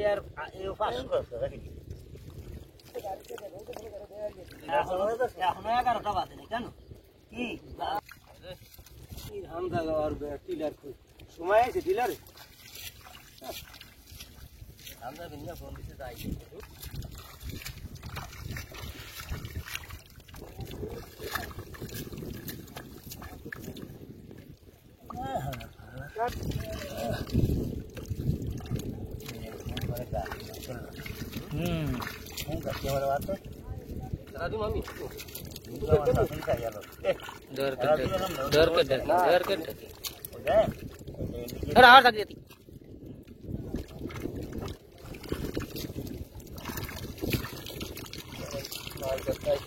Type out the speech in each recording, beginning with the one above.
यार ये फास्ट করছে দেখি এখন 11টা বাজে না কেন কি হামদা আর টিলার সময় আছে টিলারে হামদা বিনা ফোন দিতে যাই कैमरा बात है चला दूं मम्मी डर कर हो जाए अरे और तक देती मार करता है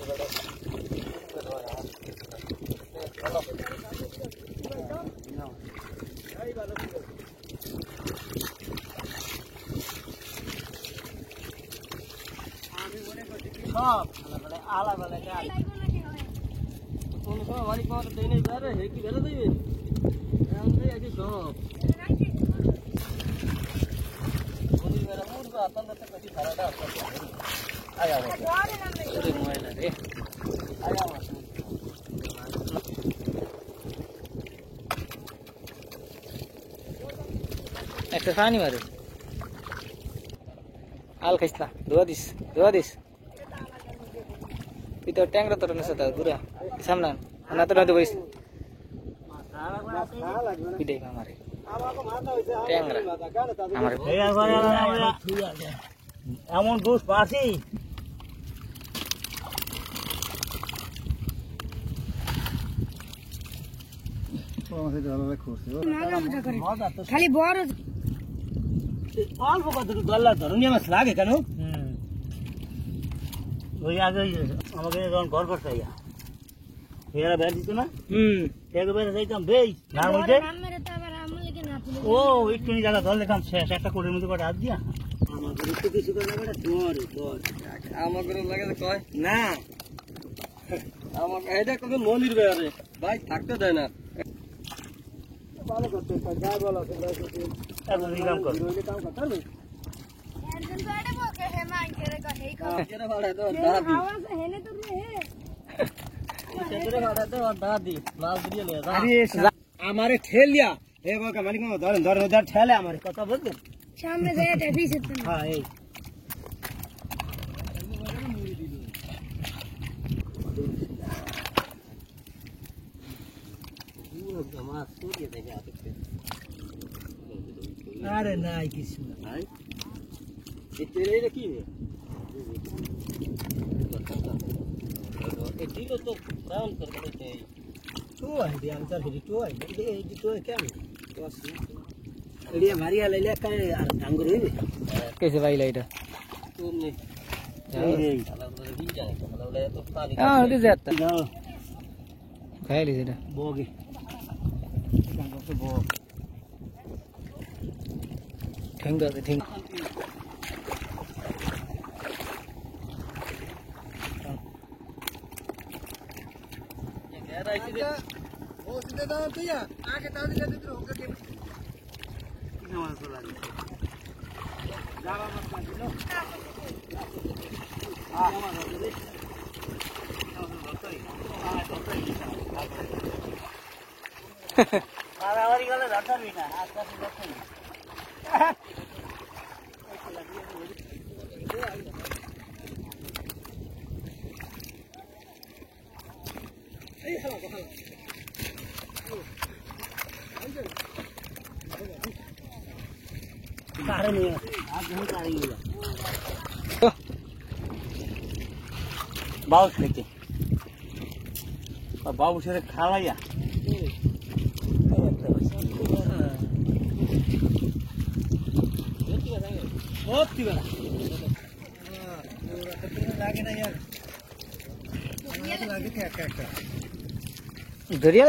बड़ा हाँ आला वाला क्या कौन सा हमारी कौन देने जा रहे हैं कि गलत है ये हम नहीं ऐसे सो कोई मेरा मूड का आता ना तो कभी खराब आता आया वो अरे मोबाइल है आया वो एक खानी मारे आल खिसला दो this itu tank rotor nasa tahu dura samna anak tu boys ide kamar tank ra amar amon dos pasi खाली बड़ अल्प कत गल्ला धरुनियामा लागे केन ওই আগে আমাকে যখন ঘর করতে আইয়া এরা বের দিত না একবারে যাইতাম বেই নাম হইতে ও একটু নি জায়গা ধরলে কাম শেষ একটা কোটের মধ্যে করে হাত দিয়া আমাদের একটু কিছু করে না তোর আমাদের লাগে কয় না আমাকে এটা কবে মনির বেরে ভাই থাকতে দেয় না ভালো করতে যা বলা এখন এই কাম কর কাম করতে না हमारे ठेल लिया मालिक धर ठेले हमारे कत बोलते सामने हाँ अरे ना किसी तेरे रखी है ठीक तो काम कर देते हैं तो है भी आंसर फिर तो है ये तो है क्या तो ये भारी ले ले का ढंग रे कैसे भाई लाइट तुमने नहीं हां दे जाता खाई लीजिए बोगे काम से बो ठेंगा से ठेंगा वो सीधे दाव तो या आके ताल दे दे होगा के नवा सोला जावा मत लो हां नवा दे आरावरी वाला धरता भी ना आसपास लगता है सारे नहीं आप नहीं करेंगे बाउस लेके और बाउस से खा लिया बहुत ही बड़ा लागे ना यार लागे क्या दरिया